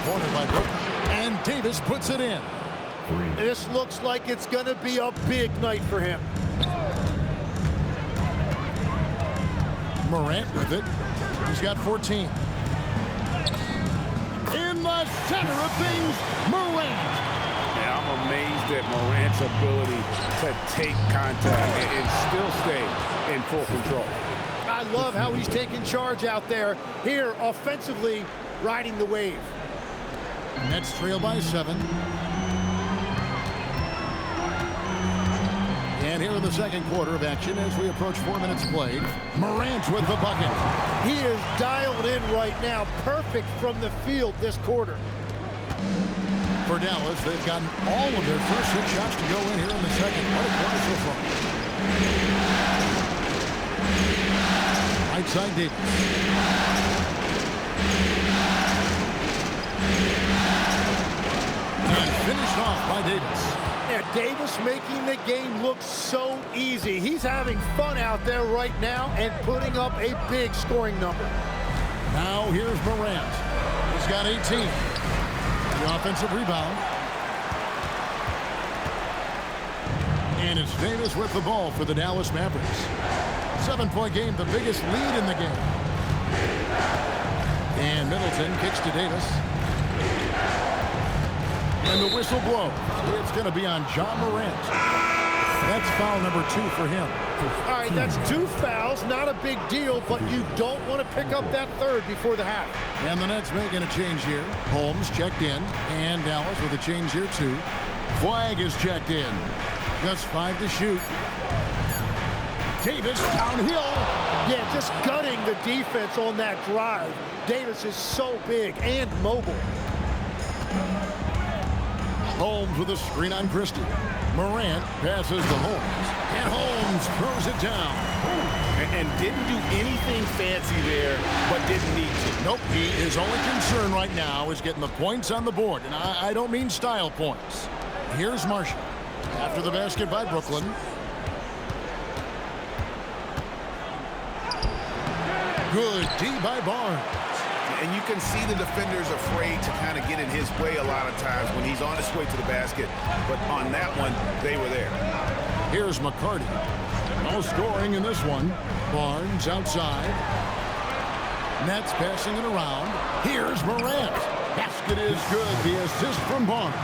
corner by Brooklyn. And Davis puts it in. This looks like it's going to be a big night for him. Morant with it. He's got 14. In the center of things, Morant. Yeah, I'm amazed at Morant's ability to take contact and still stay in full control. I love how he's taking charge out there. Here, offensively, riding the wave. Nets trail by 7. And here in the second quarter of action as we approach 4 minutes played. Morant with the bucket. He is dialed in right now. Perfect from the field this quarter. For Dallas, they've gotten all of their first 6 shots to go in here in the second. What a quarter so far. Right side Davis. And finished off by Davis. Yeah, Davis making the game look so easy. He's having fun out there right now and putting up a big scoring number. Now here's Morant. He's got 18. The offensive rebound. And it's Davis with the ball for the Dallas Mavericks. 7-point game, the biggest lead in the game. And Middleton kicks to Davis. And the whistle blows. It's going to be on John Morant. That's foul number 2 for him. All right, that's 2 fouls. Not a big deal, but you don't want to pick up that third before the half. And the Nets making a change here. Holmes checked in. And Dallas with a change here, too. Flag is checked in. Just 5 to shoot. Davis downhill. Yeah, just gutting the defense on that drive. Davis is so big and mobile. Holmes with a screen on Christie. Morant passes to Holmes. And Holmes throws it down. And didn't do anything fancy there, but didn't need to. Nope, his only concern right now is getting the points on the board. And I don't mean style points. Here's Marshall. After the basket by Brooklyn. Good D by Barnes. And you can see the defenders afraid to kind of get in his way a lot of times when he's on his way to the basket. But on that one, they were there. Here's McCarty. No scoring in this one. Barnes outside. Nets passing it around. Here's Morant. Basket is good. The assist from Barnes.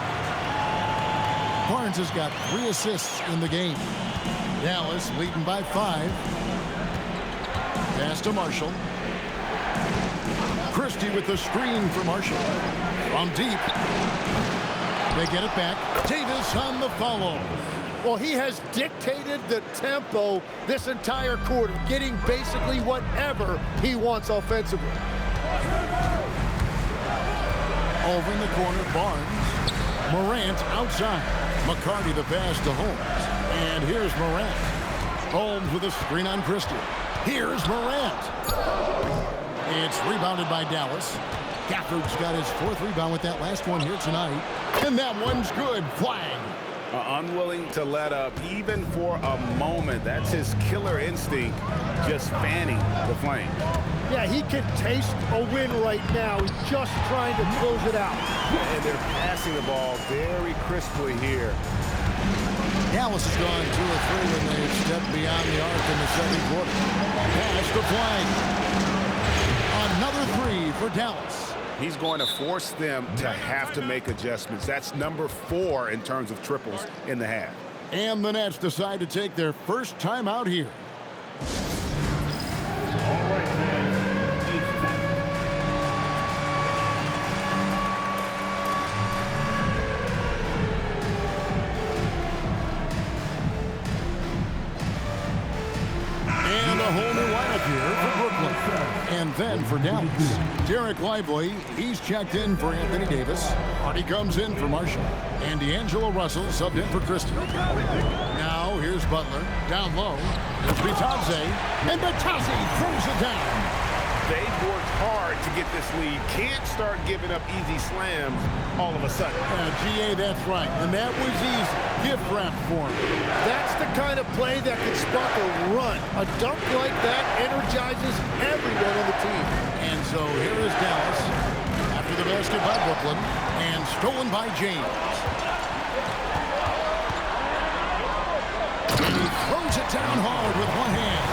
Barnes has got 3 assists in the game. Dallas leading by 5. Pass to Marshall. Christie with the screen for Marshall. From deep. They get it back. Davis on the follow. Well, he has dictated the tempo this entire quarter, getting basically whatever he wants offensively. Over in the corner, Barnes. Morant outside. McCarty the pass to Holmes. And here's Morant. Holmes with a screen on Christie. Here's Morant. It's rebounded by Dallas. Gafford's got his 4th rebound with that last one here tonight. And that one's good. Flag. Unwilling to let up even for a moment. That's his killer instinct, just fanning the flame. Yeah, he can taste a win right now. He's just trying to close it out. And they're passing the ball very crisply here. Dallas has gone 2 or 3 when they've stepped beyond the arc in the second quarter. Pass to Flag. Another 3 for Dallas. He's going to force them to have to make adjustments. That's number 4 in terms of triples in the half. And the Nets decide to take their first time out here. And a whole new lineup here for Brooklyn. And then for Dallas, Derek Lively, he's checked in for Anthony Davis. Hardy comes in for Marshall. And D'Angelo Russell subbed in for Christie. Now here's Butler, down low. There's Bitadze, and Bitadze throws it down. They've worked hard to get this lead. Can't start giving up easy slams all of a sudden. GA, that's right. And that was easy. Gift wrap for him. That's the kind of play that can spark a run. A dunk like that energizes everyone on the team. And so here is Dallas. After the basket by Brooklyn and stolen by James. And he throws it down hard with one hand.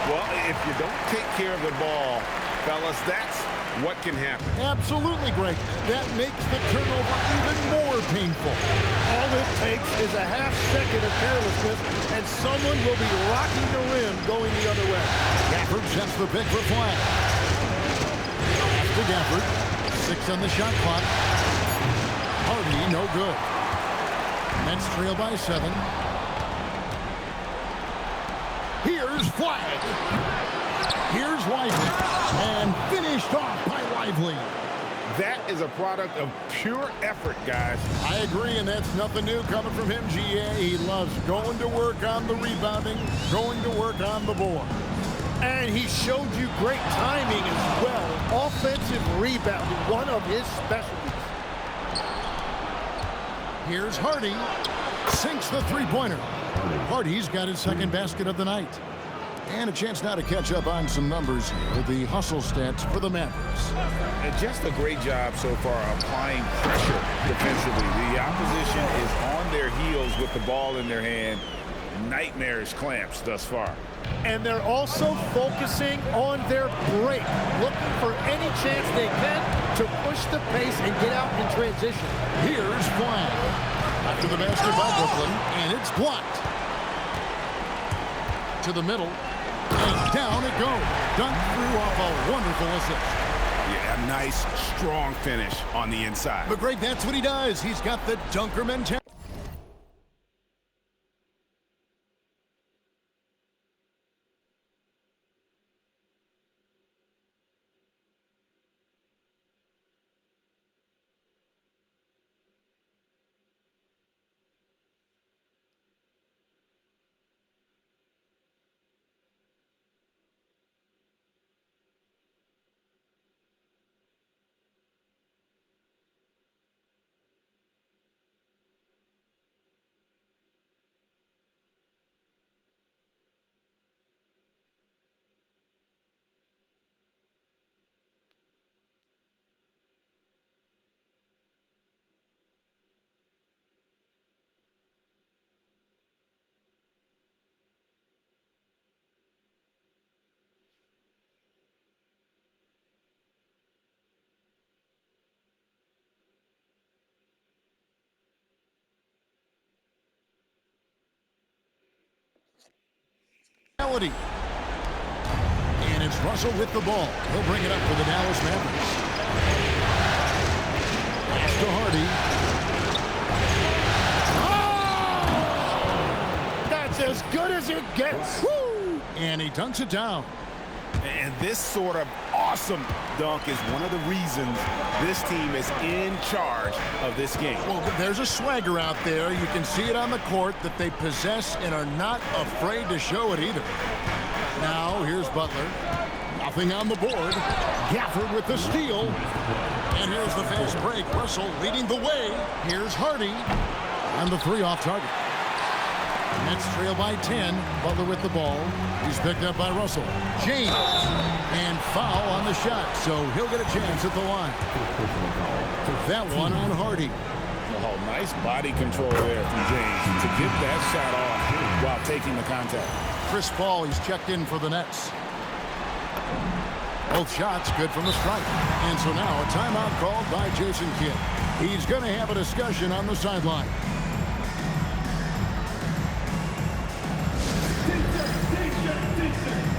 Well, if you don't take care of the ball, fellas, that's what can happen. Absolutely, Greg. That makes the turnover even more painful. All it takes is a half second of carelessness, and someone will be rocking the rim going the other way. Gafford sets the pick for flag. Pass to Gafford. 6 on the shot clock. Hardy, no good. Nets trail by 7. Here's Flag. Here's Lively. And finished off by Lively. That is a product of pure effort, guys. I agree, and that's nothing new coming from him, GA. He loves going to work on the rebounding, going to work on the board. And he showed you great timing as well. Offensive rebounding, one of his specialties. Here's Hardy. Sinks the three-pointer. Hardy's got his second basket of the night. And a chance now to catch up on some numbers here with the hustle stats for the Mavericks. And just a great job so far applying pressure defensively. The opposition is on their heels with the ball in their hand. Nightmares clamps thus far. And they're also focusing on their break, looking for any chance they can to push the pace and get out in transition. Here's Flag. After the basket by Brooklyn, and it's blocked. To the middle, and down it goes. Dunked through off a wonderful assist. Yeah, a nice, strong finish on the inside. But Greg, that's what he does. He's got the dunker mentality. And it's Russell with the ball. He'll bring it up for the Dallas Mavericks. Pass to Hardy. Oh! That's as good as it gets. Woo! And he dunks it down. And this sort of awesome dunk is one of the reasons this team is in charge of this game. Well, there's a swagger out there. You can see it on the court that they possess and are not afraid to show it either. Now, here's Butler. Nothing on the board. Gafford with the steal. And here's the fast break. Russell leading the way. Here's Hardy. And the three off target. Nets trail by 10. Butler with the ball. He's picked up by Russell. James. And foul on the shot, so he'll get a chance at the line. That one on Hardy. Oh, nice body control there from James to get that shot off while taking the contact. Chris Paul, he's checked in for the Nets. Both shots good from the stripe. And so now a timeout called by Jason Kidd. He's going to have a discussion on the sideline.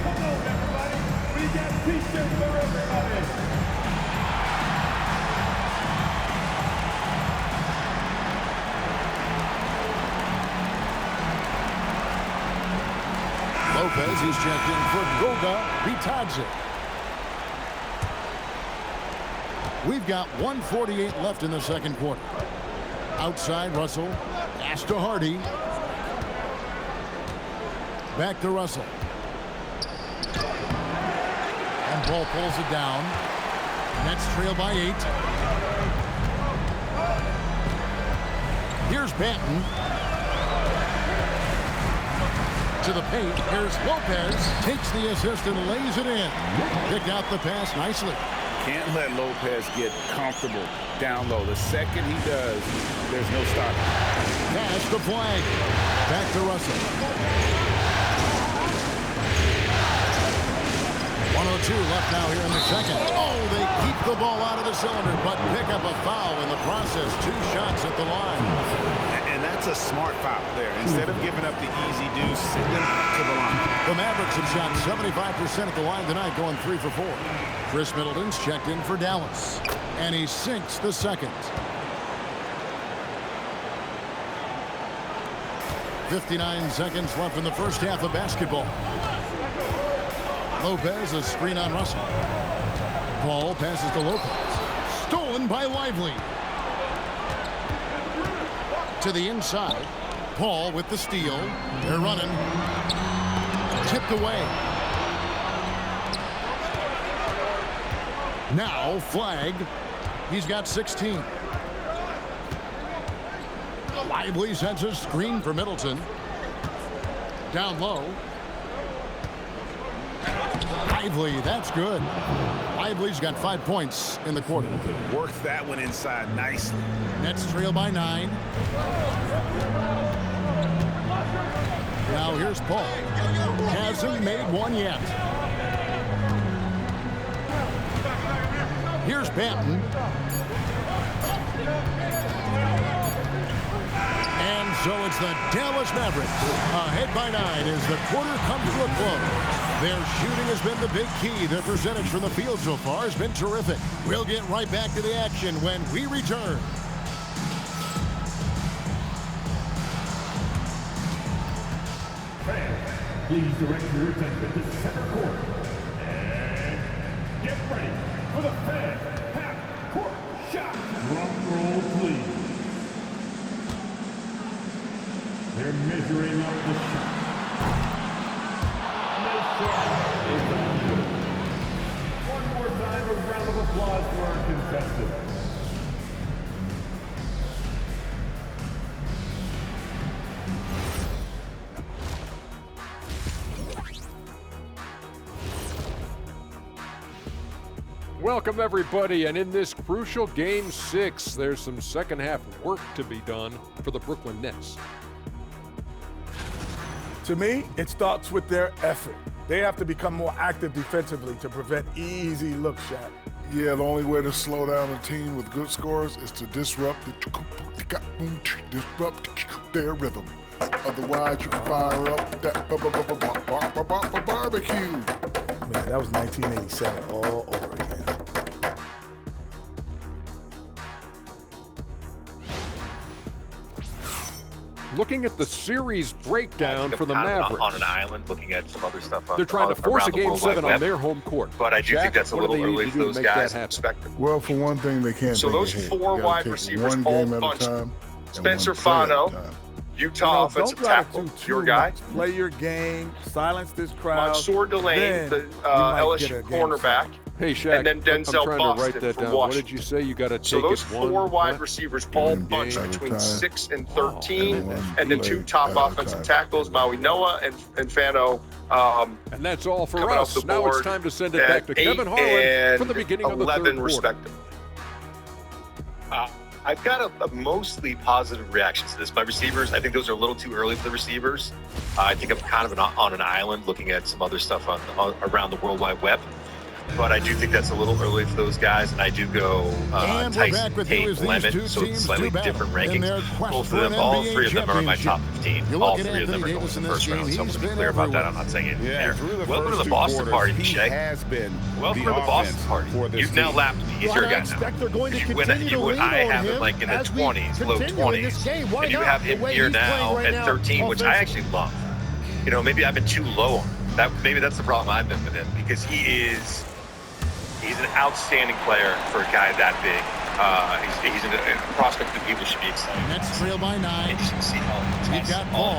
Come on, everybody. We got t-shirts for everybody. Lopez, he's checked in for Goga Bitadze. We've got 1:48 left in the second quarter. Outside, Russell. Pass to Hardy. Back to Russell. And Paul pulls it down. Nets trail by 8. Here's Banton. To the paint. Here's Lopez. Takes the assist and lays it in. Picked out the pass nicely. Can't let Lopez get comfortable down low. The second he does, there's no stopping. Pass the flag. Back to Russell. 1:02 left now here in the second. Oh, they keep the ball out of the cylinder, but pick up a foul in the process. 2 shots at the line. And that's a smart foul there. Instead of giving up the easy deuce, send them to the line. The Mavericks have shot 75% at the line tonight, going 3 for 4. Chris Middleton's checked in for Dallas, and he sinks the second. 59 seconds left in the first half of basketball. Lopez, a screen on Russell. Ball passes to Lopez. Stolen by Lively. To the inside. Paul with the steal. They're running. Tipped away. Now flag. He's got 16. Lively sends a screen for Middleton. Down low. Lively, that's good. Lively's got 5 points in the quarter. Worked that one inside nicely. Nets trail by 9. Now here's Paul. Hasn't made one yet. Here's Banton. And so it's the Dallas Mavericks ahead by 9 as the quarter comes to a close. Their shooting has been the big key. Their percentage from the field so far has been terrific. We'll get right back to the action when we return. Fans, please direct your attention to center court. And get ready for the fan half-court shot. Drum roll, please. They're measuring up the shot. One more time, a round of applause for our contestants. Welcome everybody, and in this crucial Game 6, there's some second half work to be done for the Brooklyn Nets. To me, it starts with their effort. They have to become more active defensively to prevent easy look shots. Yeah, the only way to slow down a team with good scores is to disrupt their rhythm. Otherwise, you can fire up that barbecue. Man, that was 1987 all over again. Looking at the series breakdown for the Mavericks. On an island, looking at some other stuff. They're trying to force a Game 7 on their home court. But I do think that's a little early for those guys. Well, for one thing, they can't. So those 4 wide receivers, Paul Bunch, Spencer Fano, Utah offensive tackle, your guy. Play your game, silence this crowd. Mansour Delane, the LSU cornerback. Hey, Shaq, and then Denzel I'm trying Boston to write that from down. Washington. What did you say? You got to take so those it 4 wide receivers, Paul Bunch between 6 and 13, and then 2 top offensive tackles, Maui Noah and Fano. And that's all for us. Now it's time to send it back to Kevin Harlan for the beginning of the third quarter. Respectively. I've got a mostly positive reaction to this. My receivers, I think those are a little too early for the receivers. I think I'm kind of on an island looking at some other stuff around the World Wide Web. But I do think that's a little early for those guys, and I do go Tyson, Tate, Lemon, so it's slightly different rankings. Both of them, all 3 of them are in my top 15. All 3 of them are going in the first round, so I'm going to be clear about that. I'm not saying anything there. Welcome to the Boston party, Shay. Welcome to the Boston party. You've now lapped me. He's your guy now. I have it like in the 20s, low 20s, and you have him here now at 13, which I actually love. You know, maybe I've been too low on that. Maybe that's the problem I've been with him, because he's an outstanding player for a guy that big. He's a prospect that people should be excited. Nets trail by 9. And you can see how We've got Paul,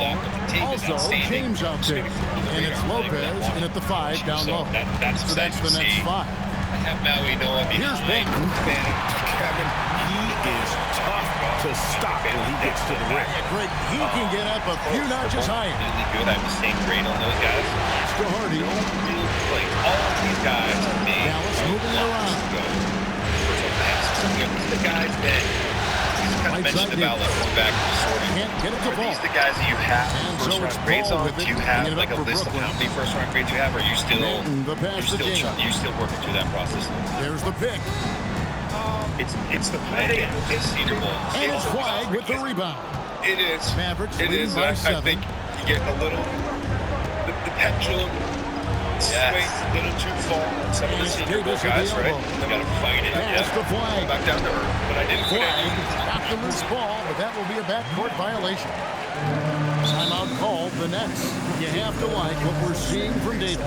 also James out there. And it's Lopez, and at the 5 down low. So that's the next 5. I have Maui Noah behind. Here's Banton. Kevin, he is tough to stop. when he gets to the rim. Greg, he can get up a few notches higher. Really good. I have the same grade on those guys. To Hardy. Like all of these guys made Dallas moving it around. The guys that he's kind of mentioned about like going back to sorting. Can't get it to Are fall. these the guys that you have And so first it's round grades Paul on? with it, Do you have bringing it like up a for list of Brooklyn. how many first round grades you have? Or are you still Benton, the pass to James. you still working through that process? There's the pick. It's the play. It's Cedar Bowl. And it's Flag with the rebound. It is. Mavericks It leading is. by I 7. think you're getting a little, the pendulum swings a little too far on some of the And Senior Bowl Davis with guys, the right? elbow. You gotta fight it. Pass to Flag. Back down to earth, but I didn't put Flag any. got the loose ball, but that will be a backcourt violation. Timeout called the Nets. You have to like what we're seeing from Davis.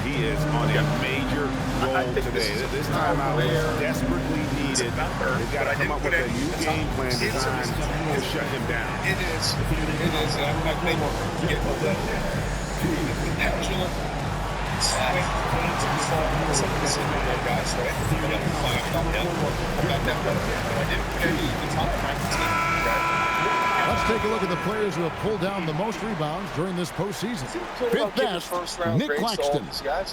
He is on a major roll today. This timeout is desperately needed. They've got to come up with a new game plan designed to shut him down. It is. It is. And I think you're getting a little, the pendulum swing a little too far on some of the Senior Bowl guys, right? You gotta fight it. I'm not that better, but I didn't put any of the top of my team, right? Let's take a look at the players who have pulled down the most rebounds during this postseason. Fifth best, Nick Claxton.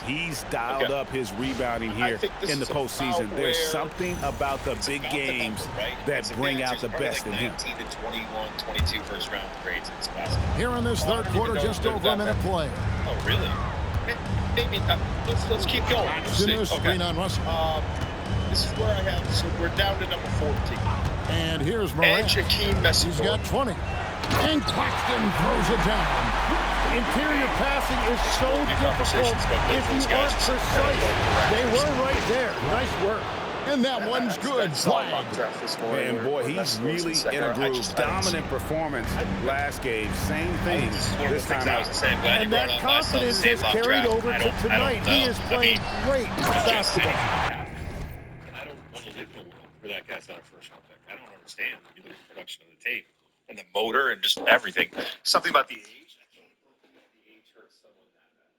He's dialed up his rebounding here in the postseason. There's something about the big games that bring out the best in him. 19 to 21, 22 first round grades in this basketball. Here in this third quarter, just over a minute play. Oh, really? Maybe let's keep going. Claxton, screen on Russell. This is where I have, so we're down to number 14. And here's And Morant. Shaquem He's Messi. got 20. And Claxton throws it down. Interior passing is so difficult if you aren't precise. They were right there. Nice work. And that one's good. Flag. And boy, he's really in a groove. Dominant performance last game. Same thing this time out. And that confidence has carried over to tonight. He is playing great basketball. I don't want to live in a world where that guy's not a first round pick. I don't understand. You look at the production of the tape and the motor and just everything. Something about the age. I can't believe the age hurts someone that bad.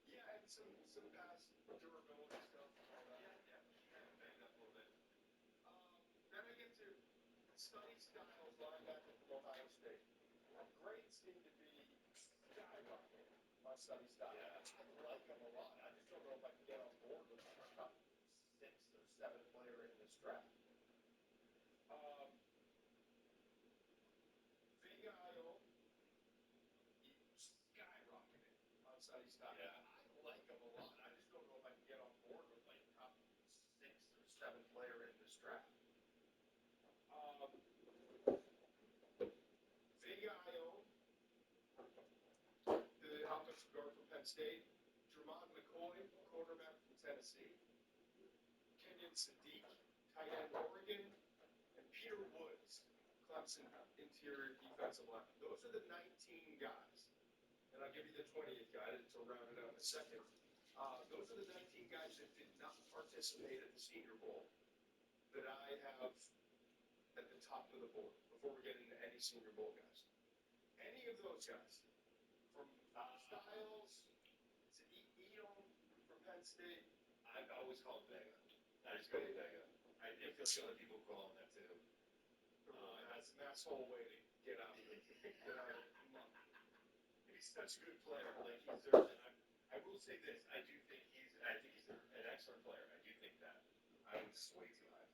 Yeah, and some guys, durability stuff. Banged up a little bit. Then I get to Sonny Styles, linebacker from Ohio State. Grades seem to be skyrocketing on Sonny Styles. I like him a lot. I just don't know if I can get on board with him. I'm top 6 or 7 player in this draft. Big IO, skyrocketing on Sonny Styles. Yeah. I like him a lot. I just don't know if I can get on board with like top 6 or 7 player in this draft. Big IO, the offensive guard from Penn State, Jermon McCoy, quarterback from Tennessee, Kenyon Sadiq, tight end Oregon, and Peter Woods, Clemson interior defensive line. Those are the 19 guys. And I'll give you the 20th guy to round it out in a second. Those are the 19 guys that did not participate at the Senior Bowl that I have at the top of the board before we get into any Senior Bowl guys. Any of those guys, from Styles to Edom from Penn State. I've always called Vega. I just call Vega. I feel other people call him that too. That's whole waiting. Get out of it. Get out of it. He's such a good player. Like he deserves it. I will say this. I think he's an excellent player. I do think that. I would sway too high.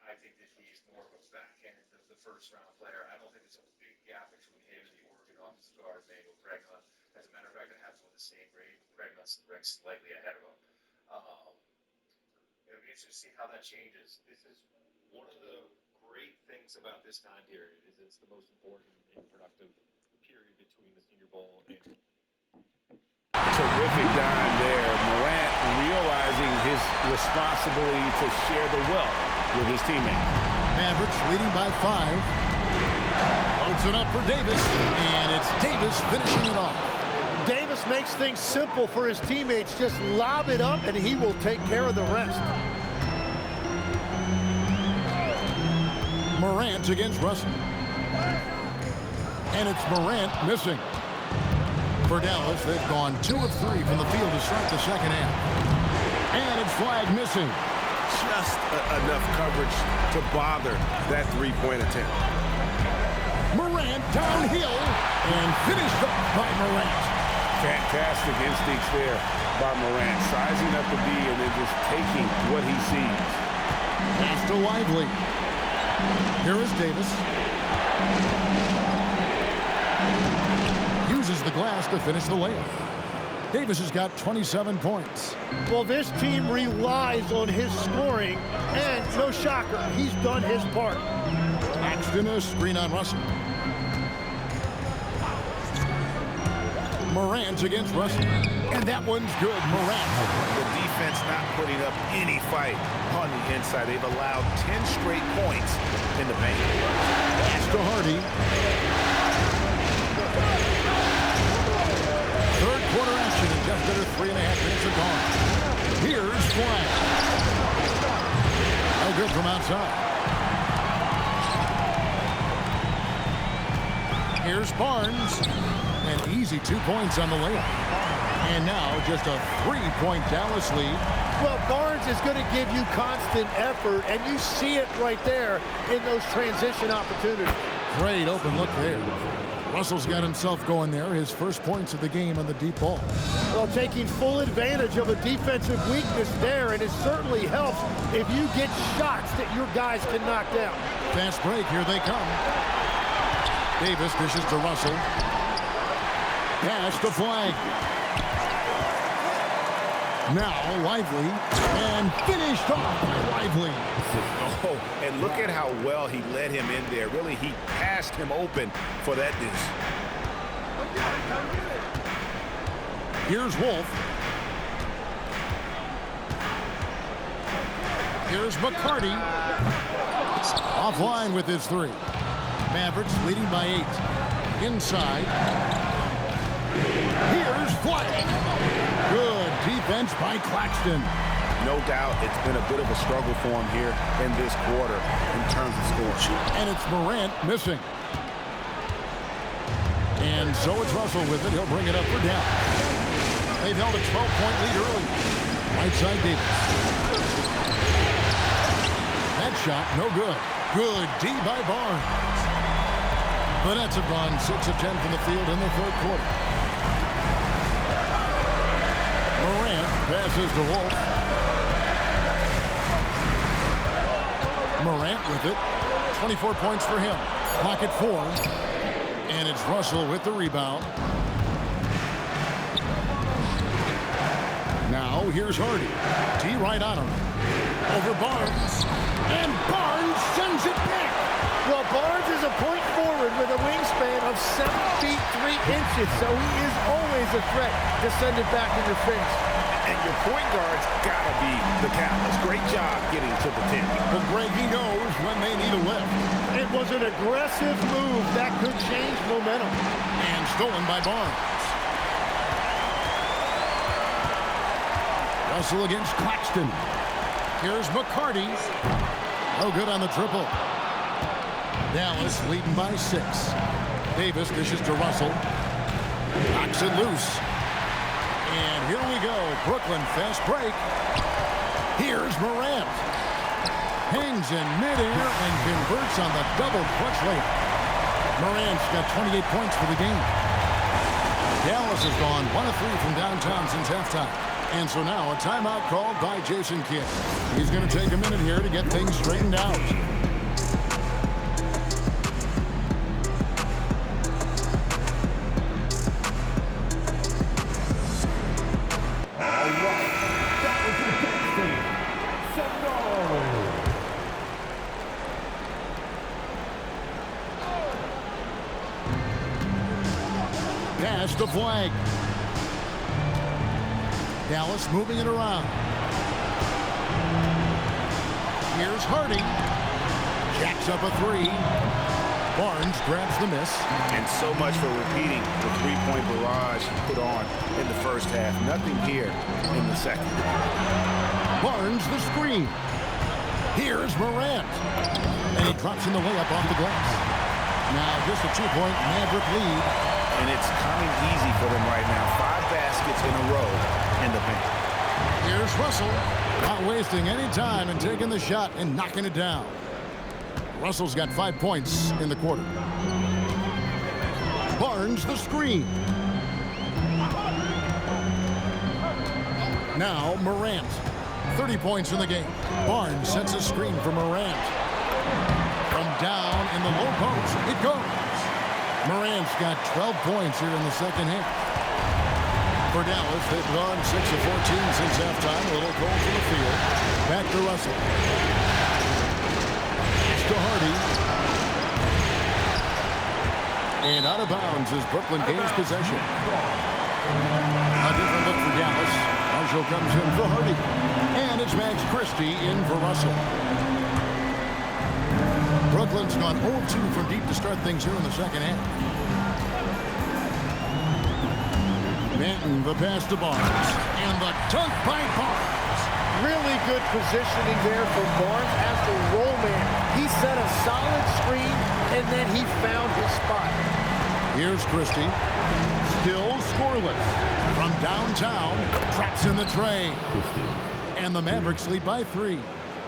I think that he's more of a back end of the first round player. I don't think there's a big gap between him and the Oregon offensive guard, Manuel Pregnon. As a matter of fact, I have him with the same grade. Pregnon's ranked slightly ahead of him. It'll be interesting to see how that changes. This is one of the great things about this time period is it's the most important and productive period between the Senior Bowl and Terrific dime there. Morant realizing his responsibility to share the wealth with his teammates. Mavericks leading by 5. Loads it up for Davis, and it's Davis finishing it off. Davis makes things simple for his teammates. Just lob it up, and he will take care of the rest. Morant against Russell. And it's Morant missing. For Dallas, they've gone 2 of 3 from the field to start the second half. And it's Flag missing. just enough coverage to bother that three-point attempt. Morant downhill and finished up by Morant. Fantastic instincts there by Morant, sizing up the D and then just taking what he sees. Pass to Lively. Here is Davis. Uses the glass to finish the layup. Davis has got 27 points. Well, this team relies on his scoring, and no shocker, he's done his part. Claxton, a screen on Russell. Morant against Russell. And that one's good, Morant. The defense not putting up any fight on the inside. They've allowed 10 straight points in the paint. Pass to Hardy. Third quarter action in just under 3.5 minutes of gone. Here's Flag. No good from outside. Here's Barnes. An easy 2 points on the layup. And now just a 3-point Dallas lead. Well, Barnes is going to give you constant effort, and you see it right there in those transition opportunities. Great open look there. Russell's got himself going there. His first points of the game on the deep ball. Well, taking full advantage of a defensive weakness there, and it certainly helps if you get shots that your guys can knock down. Fast break. Here they come. Davis dishes to Russell. Pass to Flag. Now Lively, and finished off by Lively. Oh, and look at how well he led him in there. Really, he passed him open for that dish. Here's Wolf. Here's McCarty. Offline with his three. Mavericks leading by 8. Inside. Here's Flag. Good defense by Claxton. No doubt it's been a bit of a struggle for him here in this quarter in terms of scoring. And it's Morant missing. And so it's Russell with it. He'll bring it up for down. They've held a 12-point lead early. Right side Davis. That shot, no good. Good D by Barnes. The Nets have gone 6 of 10 from the field in the third quarter. Morant passes to Wolf. Morant with it. 24 points for him. Clock at 4. And it's Russell with the rebound. Now here's Hardy. D right on him. Over Barnes. And Barnes sends it back. Well, Barnes is a point forward with a wingspan of 7 feet 3 inches, so he is always a threat to send it back in your face. And your point guard's got to be the catalyst. Great job getting to the 10. Well, Greg, he knows when they need a lift. It was an aggressive move that could change momentum. And stolen by Barnes. Russell against Claxton. Here's McCarty. No good on the triple. Dallas leading by 6. Davis dishes to Russell. Knocks it loose. And here we go. Brooklyn fast break. Here's Morant. Hangs in midair and converts on the double clutch layup. Morant's got 28 points for the game. Dallas has gone 1 of 3 from downtown since halftime. And so now a timeout called by Jason Kidd. He's going to take a minute here to get things straightened out. Pass to Flag. Dallas moving it around. Here's Hardy. Jacks up a 3. Barnes grabs the miss. And so much for repeating the three-point barrage he put on in the first half. Nothing here in the second. Barnes the screen. Here's Morant. And he drops in the layup off the glass. Now just a 2-point Maverick lead. And it's coming easy for them right now. 5 baskets in a row in the paint. Here's Russell. Not wasting any time and taking the shot and knocking it down. Russell's got 5 points in the quarter. Barnes the screen. Now Morant. 30 points in the game. Barnes sets a screen for Morant. From down in the low post, it goes. Morant's got 12 points here in the second half. For Dallas, they've gone 6 of 14 since halftime. A little cold from the field. Back to Russell. To Hardy. And out of bounds as Brooklyn gains possession. A different look for Dallas. Marshall comes in for Hardy. And it's Max Christie in for Russell. Brooklyn's gone 0-2 from deep to start things here in the second half. Manton, the pass to Barnes. And the dunk by Barnes. Really good positioning there for Barnes as the roll man. He set a solid screen, and then he found his spot. Here's Christie. Still scoreless. From downtown, traps in the tray. And the Mavericks lead by 3.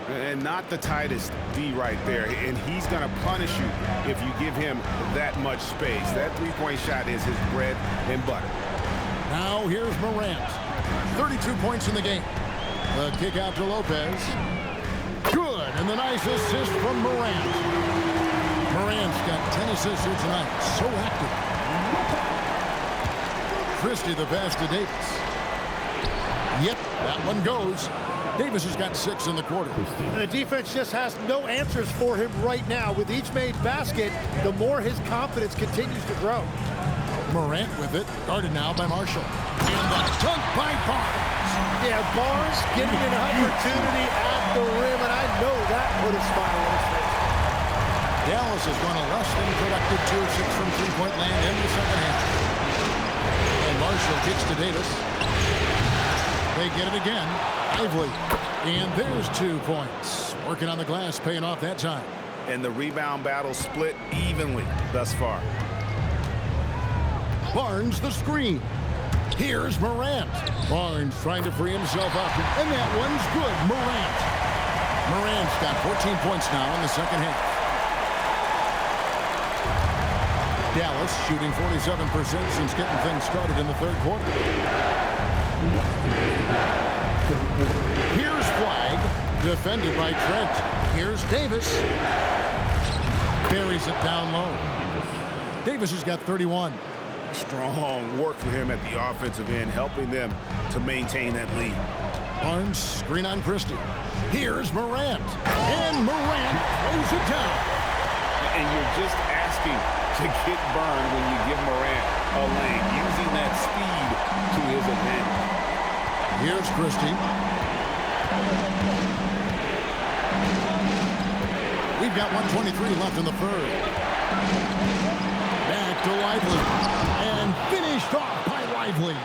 And not the tightest D right there. And he's going to punish you if you give him that much space. That three-point shot is his bread and butter. Now here's Morant. 32 points in the game. The kick out to Lopez. Good, and the nice assist from Morant. Morant's got 10 assists here tonight. So active. Christie the pass to Davis. Yep, that one goes. Davis has got 6 in the quarter. And the defense just has no answers for him right now. With each made basket, the more his confidence continues to grow. Morant with it, guarded now by Marshall. And the dunk by Barnes. Yeah, Barnes getting an opportunity at the rim, and I know that put a smile on his face. Dallas has gone a less than productive 2 of 6 from three-point land in the second half. And Marshall kicks to Davis. They get it again. Lively. And there's 2 points. Working on the glass, paying off that time. And the rebound battle split evenly thus far. Barnes the screen. Here's Morant. Barnes trying to free himself up. And that one's good. Morant. Morant's got 14 points now in the second half. Dallas shooting 47% since getting things started in the third quarter. Here's Flagg. Defended by Trent. Here's Davis. Buries it down low. Davis has got 31. Strong work for him at the offensive end, helping them to maintain that lead. Barnes, screen on Christie. Here's Morant. And Morant throws it down. And you're just asking to get burned when you give Morant a lane, using that speed to his advantage. Here's Christie. We've got 1:23 left in the third. Back to Lively. And finished off by Lively.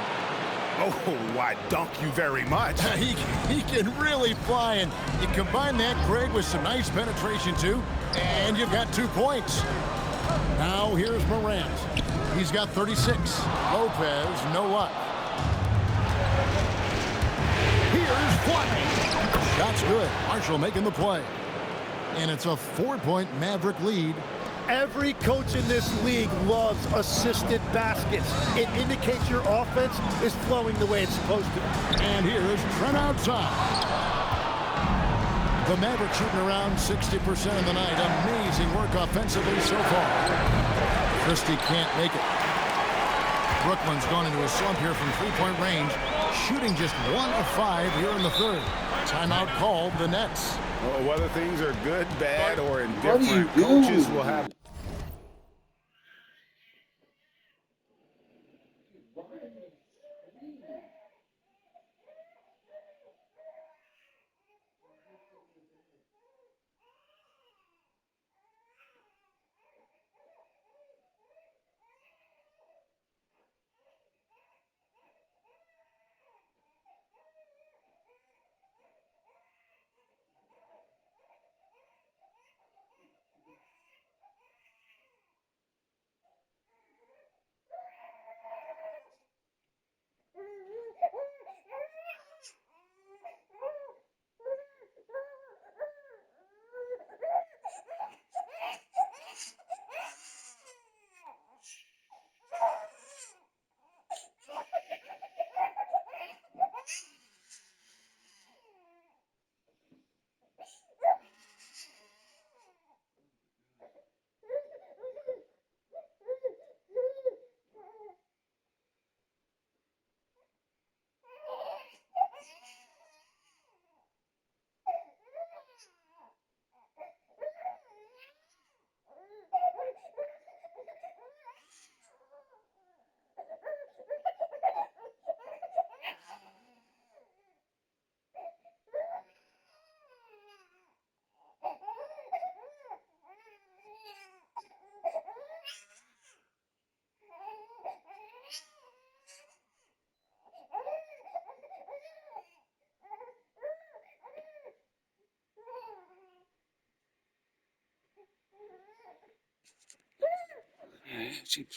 Oh, why, dunk you very much. He can really fly, and you combine that, Greg, with some nice penetration, too, and you've got 2 points. Now here's Morant. He's got 36. Lopez, no luck. Here's Flagg. Shot's good. Marshall making the play. And it's a 4-point Maverick lead. Every coach in this league loves assisted baskets. It indicates your offense is flowing the way it's supposed to. And here's Trent outside. The Mavericks shooting around 60% of the night. Amazing work offensively so far. Christie can't make it. Brooklyn's gone into a slump here from three-point range, shooting just 1 of 5 here in the third. Timeout called the Nets. Well, whether things are good, bad, or indifferent, coaches will have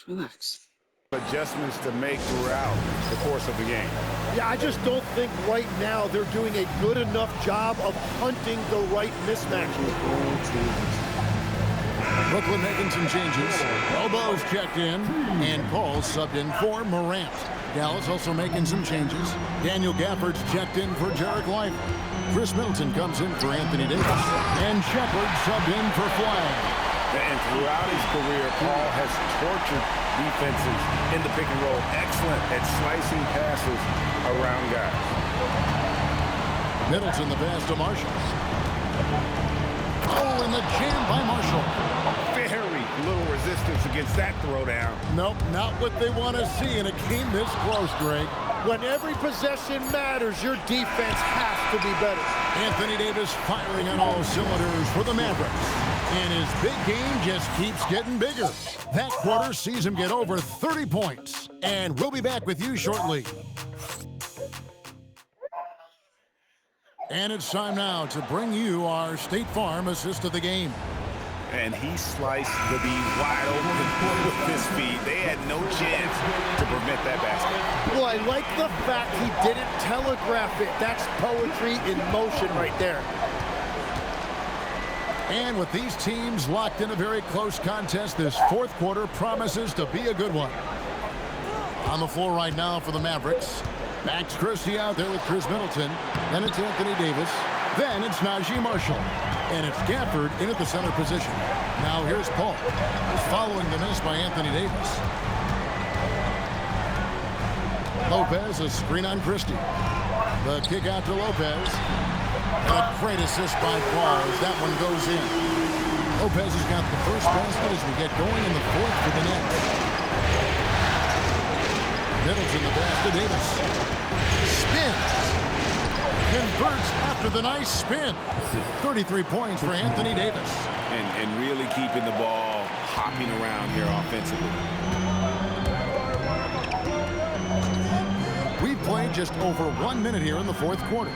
Relax. Adjustments to make throughout the course of the game. Yeah, I just don't think right now they're doing a good enough job of hunting the right mismatch. Brooklyn making some changes. Lobo's checked in, and Paul subbed in for Morant. Dallas also making some changes. Daniel Gafford's checked in for Jarek Lively. Chris Middleton comes in for Anthony Davis. And Shepard subbed in for Flag. And throughout his career, Paul has tortured defenses in the pick and roll. Excellent at slicing passes around guys. Middleton the pass to Marshall. Oh, and the jam by Marshall. Very little resistance against that throwdown. Nope, not what they want to see in a game this close, Greg. When every possession matters, your defense has to be better. Anthony Davis firing on all cylinders for the Mavericks. And his big game just keeps getting bigger. That quarter sees him get over 30 points. And we'll be back with you shortly. And it's time now to bring you our State Farm assist of the game. And he sliced the B wide open with his feet. They had no chance to prevent that basket. Well, I like the fact he didn't telegraph it. That's poetry in motion right there. And with these teams locked in a very close contest, this fourth quarter promises to be a good one. On the floor right now for the Mavericks, Max Christie out there with Chris Middleton. Then it's Anthony Davis. Then it's Najee Marshall. And it's Gafford in at the center position. Now here's Paul, following the miss by Anthony Davis. Lopez, a screen on Christie. The kick out to Lopez. A great assist by Paul as that one goes in. Lopez has got the first basket as we get going in the fourth for the Nets. Middleton the pass to Davis. Spins. Converts after the nice spin. 33 points for Anthony Davis. And really keeping the ball hopping around here offensively. We've played just over 1 minute here in the fourth quarter.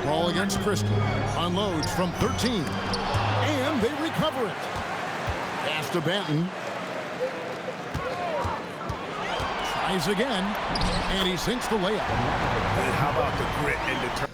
Ball against Christie. Unloads from 13. And they recover it. Pass to Banton. Tries again. And he sinks the layup. And how about the grit and determination?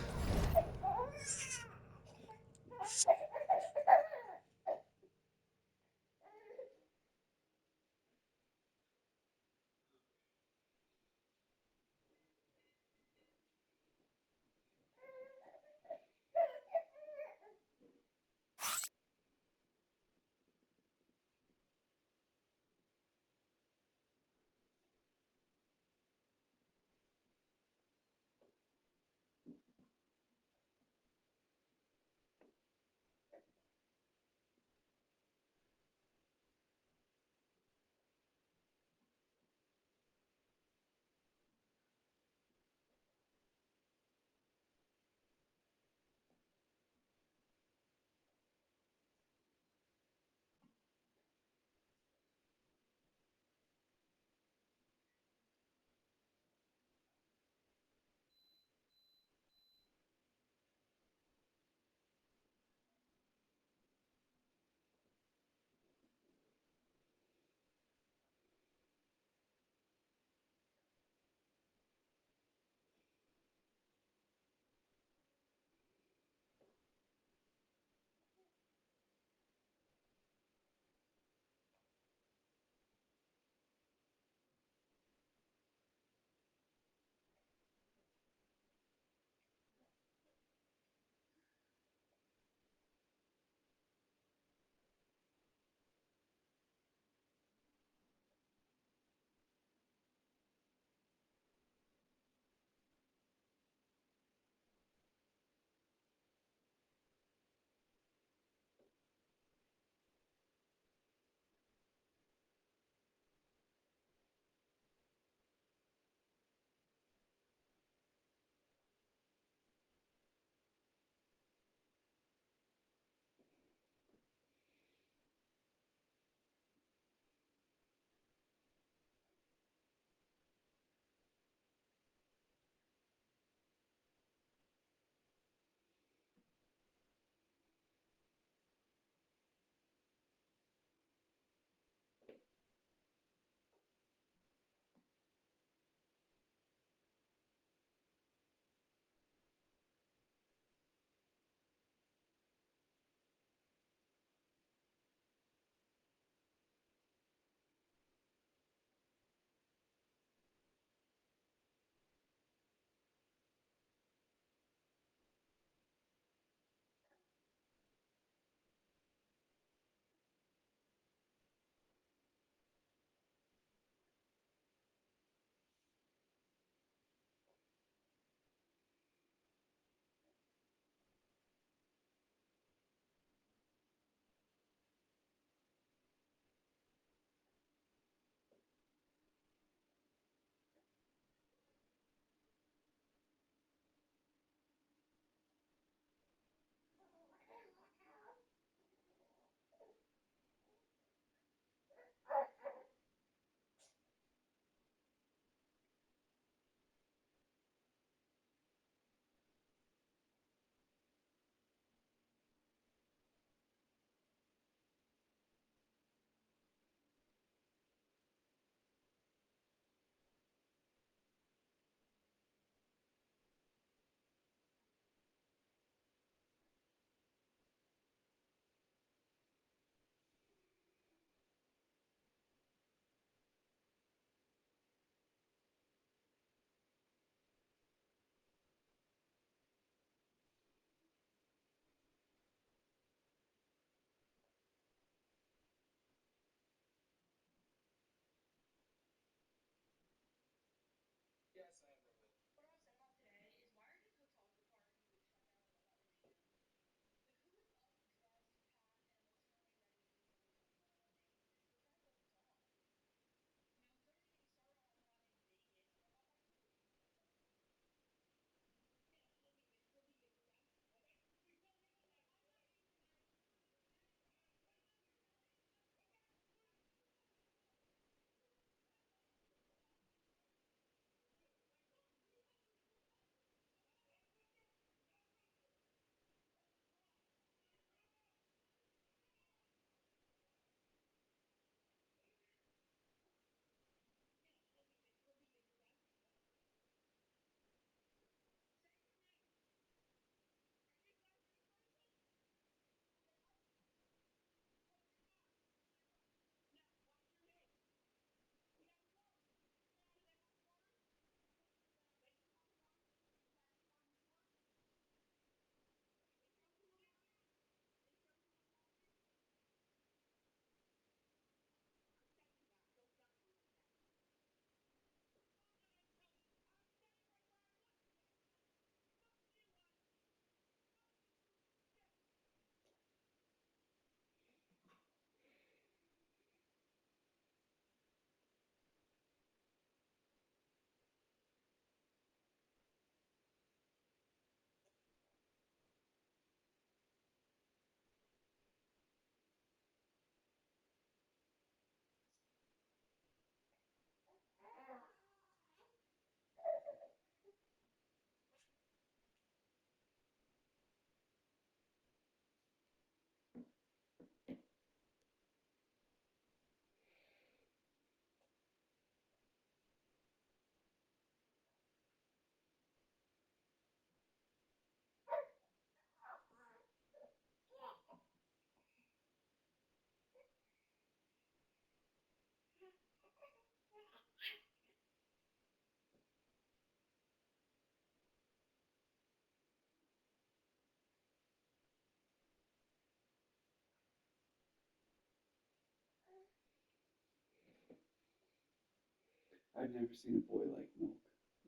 I've never seen a boy like milk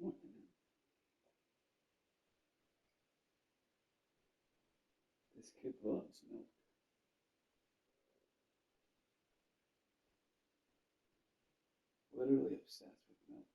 more than him. This kid loves milk. Literally obsessed with milk.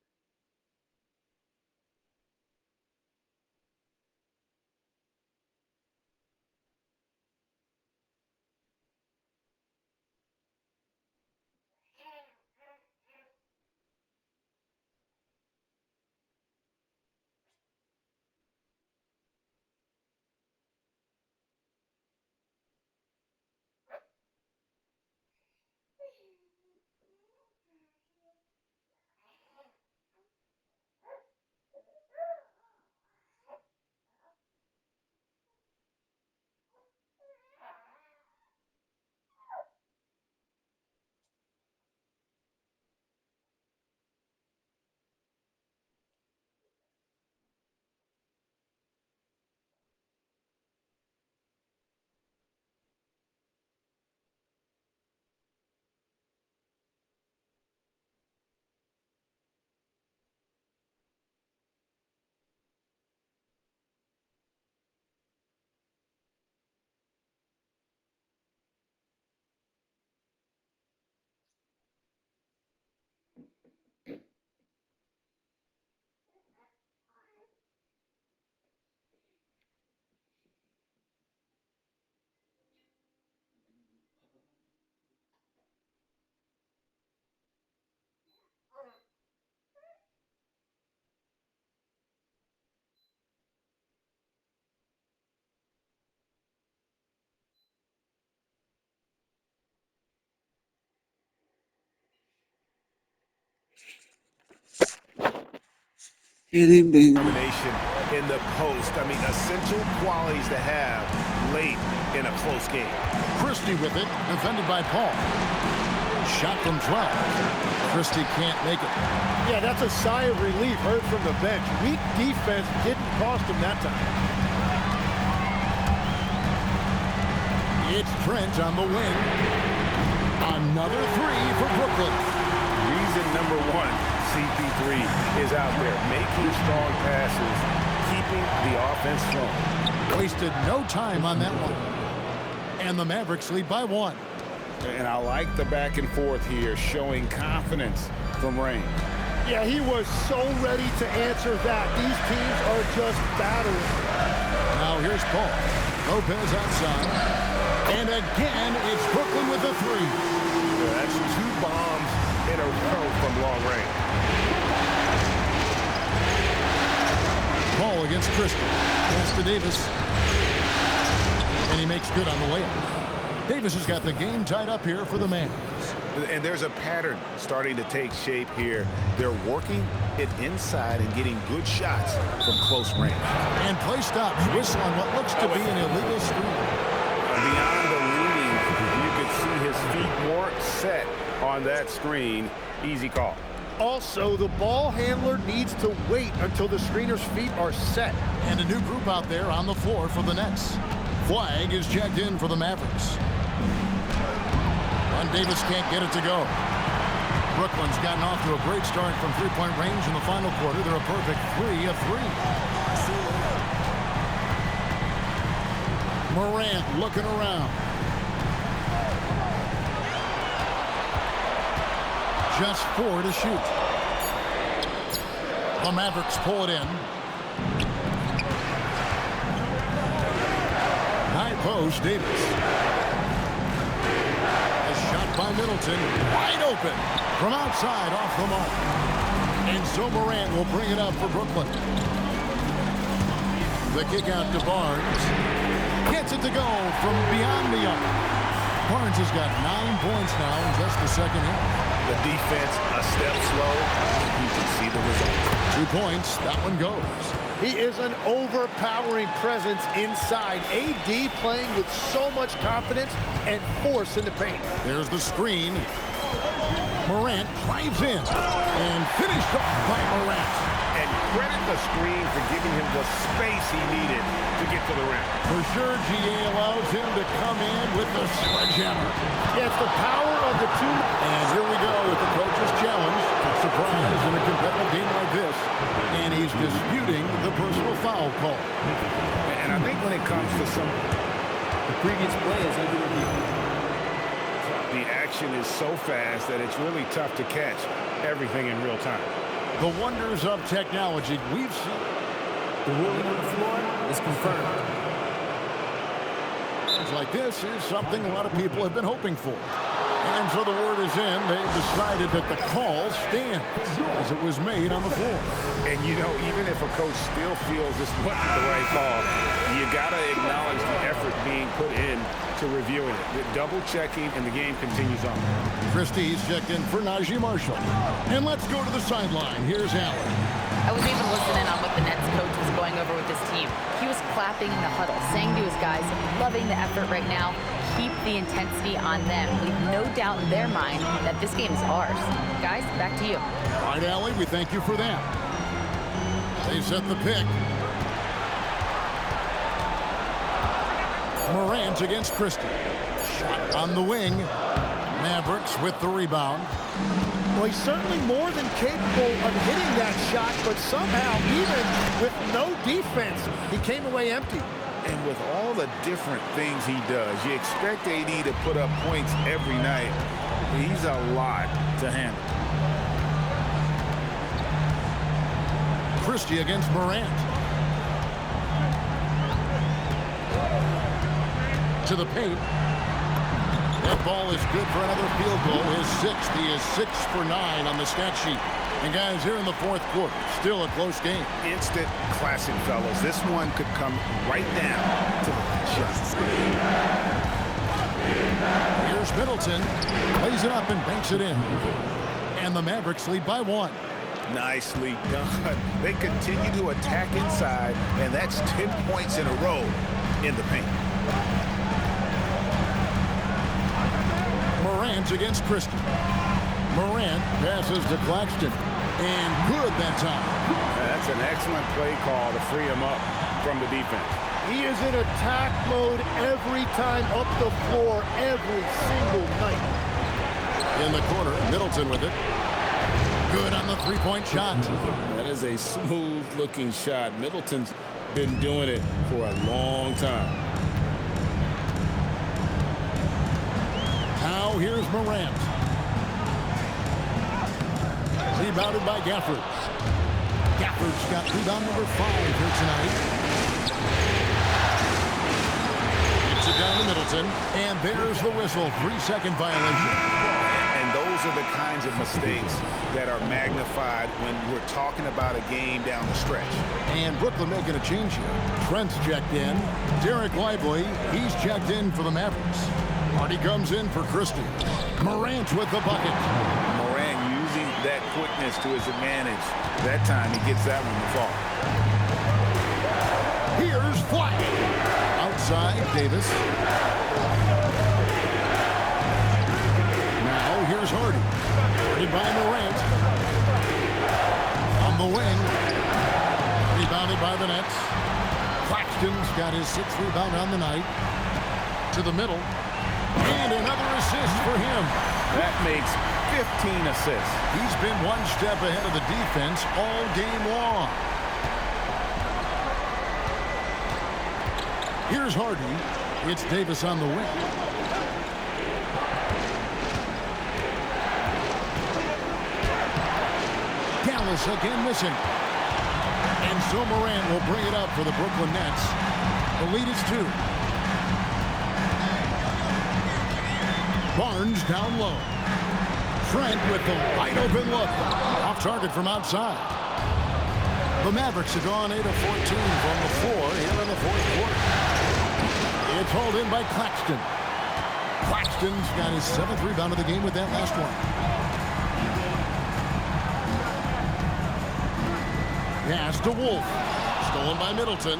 Combination in the post. I mean, essential qualities to have late in a close game. Christie with it, defended by Paul. Shot from 12. Christie can't make it. Yeah, that's a sigh of relief heard from the bench. Weak defense didn't cost him that time. It's Trent on the wing. Another three for Brooklyn. Reason number one, CP3 is out there making strong passes, keeping the offense flowing. Wasted no time on that one. And the Mavericks lead by 1. And I like the back and forth here, showing confidence from Rain. Yeah, he was so ready to answer that. These teams are just battling. Now here's Paul. Lopez outside. And again, it's Brooklyn with the 3. Yeah, that's 2 bombs in a row from long range. Paul against Christie. Pass to Davis. And he makes good on the layup. Davis has got the game tied up here for the Mavs. And there's a pattern starting to take shape here. They're working it inside and getting good shots from close range. And play stops. Whistle on what looks to be an illegal screen. Beyond the leading, you could see his feet more set on that screen. Easy call. Also, the ball handler needs to wait until the screener's feet are set. And a new group out there on the floor for the Nets. Flag is checked in for the Mavericks. Ron Davis can't get it to go. Brooklyn's gotten off to a great start from three-point range in the final quarter. They're a perfect 3 of 3. Morant looking around. Just 4 to shoot. The Mavericks pull it in. High post, Davis. A shot by Middleton. Wide open. From outside, off the mark. And so Morant will bring it up for Brooklyn. The kick out to Barnes. Gets it to go from beyond the arc. Barnes has got 9 points now in just the second half. The defense a step slow. You can see the result. 2 points. That one goes. He is an overpowering presence inside. AD playing with so much confidence and force in the paint. There's the screen. Morant drives in and finished off by Morant. And credit the screen for giving him the space he needed to get to the rim. For sure, GA allows him to come in with the sledgehammer. Yeah, it's the power of the two. And here we go with the coach's challenge. Surprise in a competitive game like this. And he's disputing the personal foul call. And I think when it comes to the previous play is under review. The action is so fast that it's really tough to catch everything in real time. The wonders of technology we've seen. The ruling on the floor is confirmed. Things like this is something a lot of people have been hoping for. And so the word is in. They've decided that the call stands as it was made on the floor. And, you know, even if a coach still feels this wasn't the right call, you got to acknowledge the effort being put in to reviewing it. The double checking, and the game continues on. Christie's checked in for Najee Marshall. And let's go to the sideline. Here's Allen. I was even listening on what the Nets coach was going over with his team. He was clapping in the huddle, saying to his guys, loving the effort right now. Keep the intensity on them. Leave no doubt in their mind that this game is ours. Guys, back to you. All right, Allie, we thank you for that. They set the pick. Morant against Christie. Shot on the wing. Mavericks with the rebound. Well, he's certainly more than capable of hitting that shot, but somehow, even with no defense, he came away empty. And with all the different things he does, you expect AD to put up points every night. He's a lot to handle. Christie against Morant. To the paint. That ball is good for another field goal. His sixth. He is 6 for 9 on the stat sheet. And guys, here in the fourth quarter, still a close game. Instant classic, fellas. This one could come right down to the last shot. Here's Middleton. Plays it up and banks it in. And the Mavericks lead by 1. Nicely done. They continue to attack inside, and that's 10 points in a row in the paint. Morant against Christie. Morant passes to Claxton. And good that time. That's an excellent play call to free him up from the defense. He is in attack mode every time up the floor, every single night. In the corner, Middleton with it. Good on the three-point shot. That is a smooth-looking shot. Middleton's been doing it for a long time. Now here's Morant. Rebounded by Gafford. Gafford's got rebound number 5 here tonight. Gets it down to Middleton. And there's the whistle. 3-second violation. And those are the kinds of mistakes that are magnified when we're talking about a game down the stretch. And Brooklyn making a change here. Trent's checked in. Derek Lively, he's checked in for the Mavericks. Hardy comes in for Christie. Morant with the bucket. Morant using that quickness to his advantage. That time he gets that one to fall. Here's Flash. Outside, Davis. Now here's Hardy. Hardy by Morant. On the wing. Rebounded by the Nets. Claxton's got his 6th rebound on the night. To the middle. And another assist for him. That makes 15 assists. He's been one step ahead of the defense all game long. Here's Hardy. It's Davis on the wing. Dallas again missing. And so Morant will bring it up for the Brooklyn Nets. The lead is 2. Barnes down low. Trent with the wide open look. Off target from outside. The Mavericks have gone 8 of 14 from the floor here in the fourth quarter. It's hauled in by Claxton. Claxton's got his 7th rebound of the game with that last one. Pass to Wolf. Stolen by Middleton.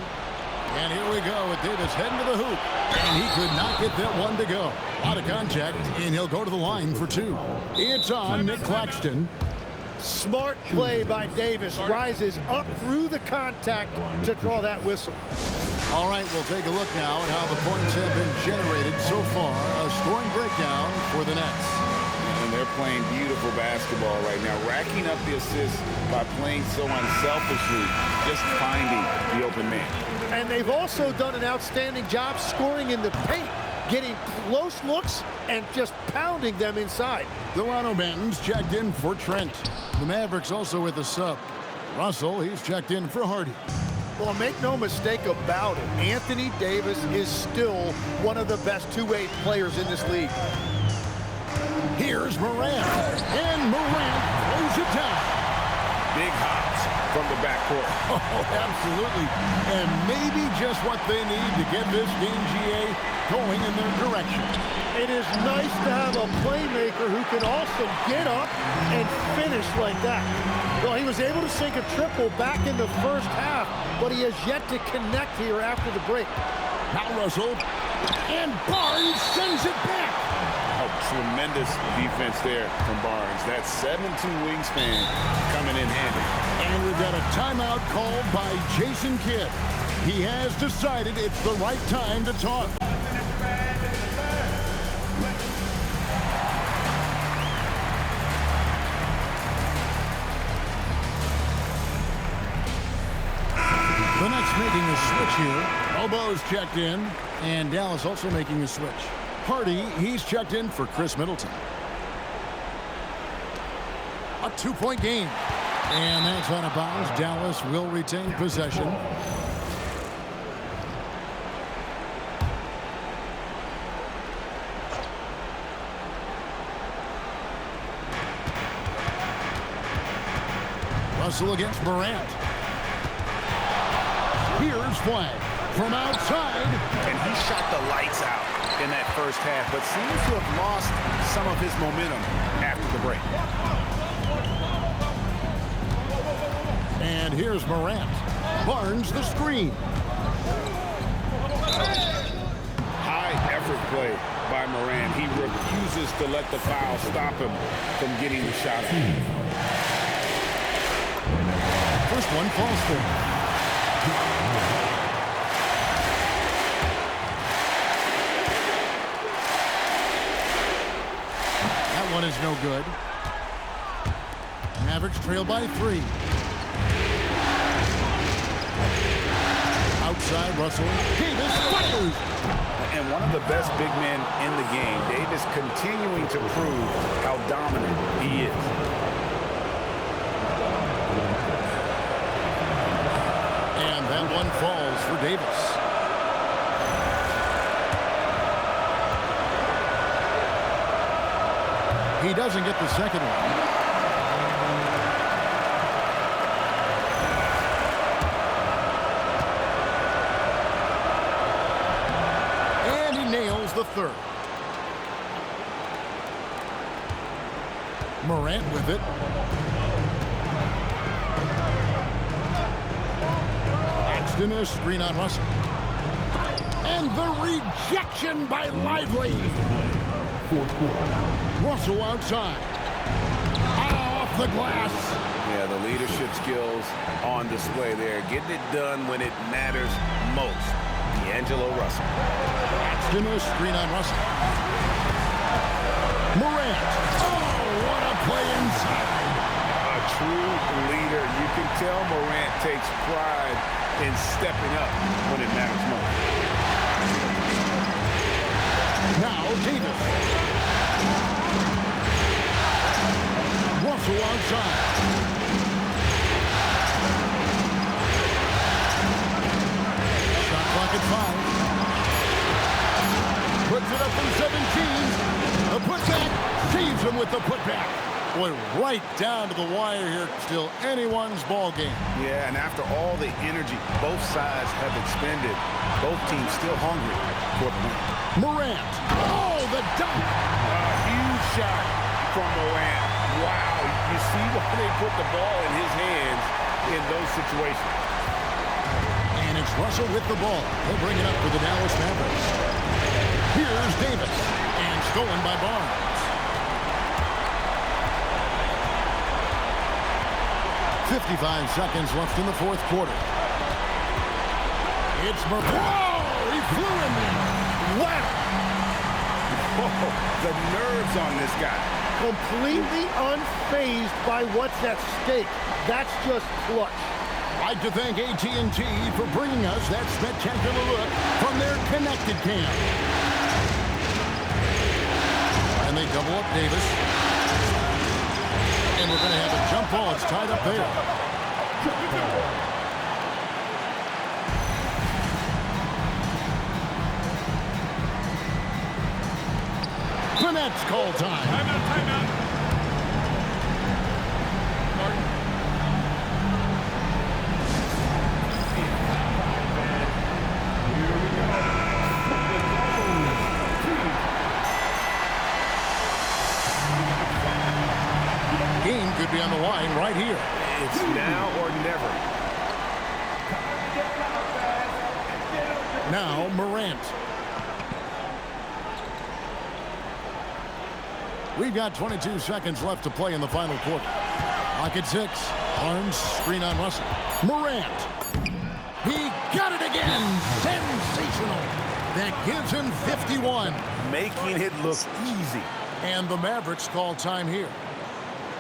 And here we go with Davis heading to the hoop. And he could not get that one to go. Out of contact, and he'll go to the line for 2. It's on Nick Claxton. Smart play by Davis. Rises up through the contact to draw that whistle. All right, we'll take a look now at how the points have been generated so far. A scoring breakdown for the Nets. And they're playing beautiful basketball right now, racking up the assists by playing so unselfishly, just finding the open man. And they've also done an outstanding job scoring in the paint, getting close looks and just pounding them inside. Delano Banton's checked in for Trent. The Mavericks also with a sub. Russell, he's checked in for Hardy. Well, make no mistake about it, Anthony Davis is still one of the best two-way players in this league. Here's Morant, and Morant throws it down. Big hops from the backcourt. Oh, absolutely. And maybe just what they need to get this game, GA, going in their direction. It is nice to have a playmaker who can also get up and finish like that. Well, he was able to sink a triple back in the first half, but he has yet to connect here after the break. Now Russell, and Barnes sends it back. Oh, tremendous defense there from Barnes. That 7'2" wingspan coming in handy. And we've got a timeout called by Jason Kidd. He has decided it's the right time to talk. The Nets making a switch here. Bobo's checked in, and Dallas also making a switch. Hardy, he's checked in for Chris Middleton. A two-point game. And that's out of bounds. Dallas will retain possession. Russell against Morant. Here's flag from outside. And he shot the lights out in that first half, but seems to have lost some of his momentum after the break. And here's Morant. Barnes the screen. High effort play by Morant. He refuses to let the foul stop him from getting the shot out. First one falls for him. That one is no good. Mavericks trail by 3. Outside, Russell. Davis fires. And one of the best big men in the game. Davis continuing to prove how dominant he is. And that one falls for Davis. He doesn't get the second one. The third. Morant with it. Axton a screen on Russell. And the rejection by Lively. Russell outside. Off the glass. Yeah, the leadership skills on display there. Getting it done when it matters most. D'Angelo Russell. Axton a screen on Russell. Morant. Oh, what a play inside. A true leader. You can tell Morant takes pride in stepping up when it matters most. Now Davis. Russell outside. Shot clock at 5. Puts it up from 17. A putback. Saves him with the putback. Boy, right down to the wire here. Still anyone's ball game. Yeah, and after all the energy both sides have expended, both teams still hungry for the win. Morant. Oh, the dunk. A huge shot from Morant. Wow, you see why they put the ball in his hands in those situations. And it's Russell with the ball. He'll bring it up for the Dallas Mavericks. Here's Davis. And stolen by Barnes. 55 seconds left in the fourth quarter. It's Whoa! He flew in there. Wow! Oh, the nerves on this guy. Completely unfazed by what's at stake. That's just clutch. I'd like to thank AT&T for bringing us that spectacular look from their connected cam. And they double up Davis. And we're going to have a jump ball. It's tied up there. The Nets call time. Timeout. Game could be on the line right here. It's now or never. Now Morant. We've got 22 seconds left to play in the final quarter. Clock at 6. Barnes, screen on Russell. Morant. He got it again. Sensational. That gives him 51. Making it look easy. And the Mavericks call time here.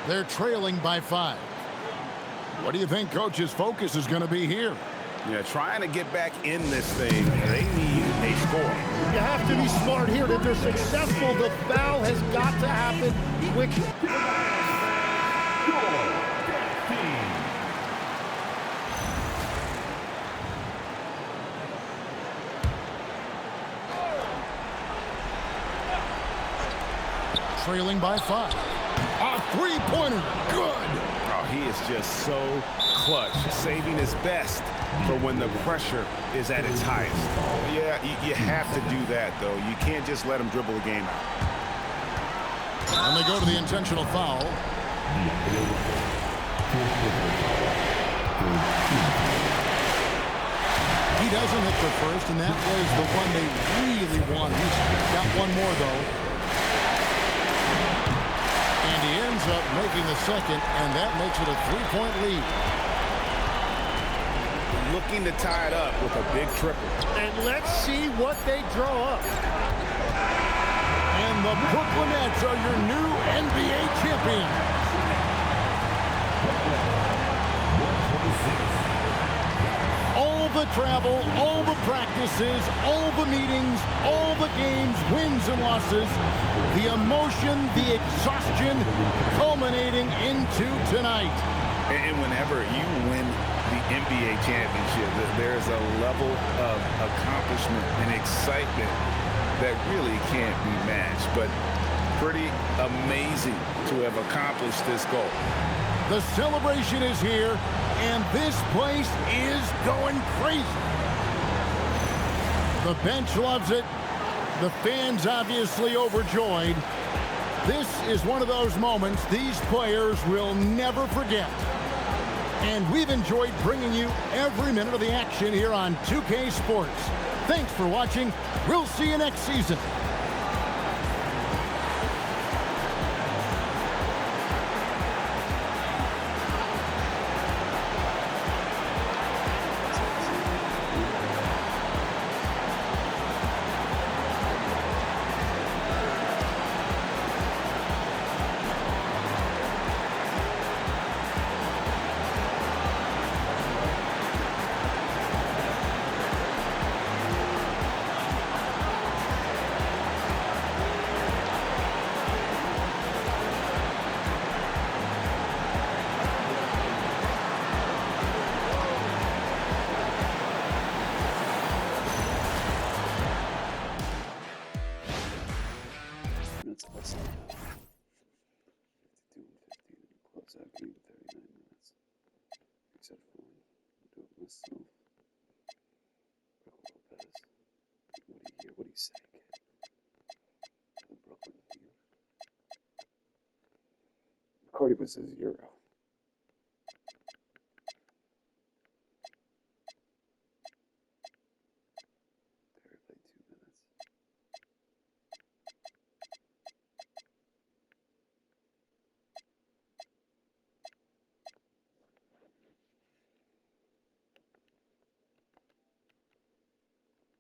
They're trailing by 5. What do you think Coach's focus is going to be here? Yeah, trying to get back in this thing. They need a score. You have to be smart here. If they're successful, the foul has got to happen quickly. Trailing by 5. A three-pointer. Good. Oh, he is just so clutch, saving his best for when the pressure is at its highest. Yeah, you have to do that, though. You can't just let him dribble the game out. And they go to the intentional foul. He doesn't hit the first, and that was the one they really wanted. He's got one more, though. And he ends up making the second, and that makes it a three-point lead. Looking to tie it up with a big triple. And let's see what they draw up. And the Brooklyn Nets are your new NBA champions. All the travel, all the practices, all the meetings, all the games, wins and losses, the emotion, the exhaustion culminating into tonight. And whenever you win the NBA championship, there's a level of accomplishment and excitement that really can't be matched. But pretty amazing to have accomplished this goal. The celebration is here, and this place is going crazy. The bench loves it. The fans obviously overjoyed. This is one of those moments these players will never forget. And we've enjoyed bringing you every minute of the action here on 2K Sports. Thanks for watching. We'll see you next season. That's awesome. 52 and 15 close out game, 39 minutes. Except for one. Do it myself. Brook Lopez. What do you say, kid? The Brooklyn here. Cardi was his Euro.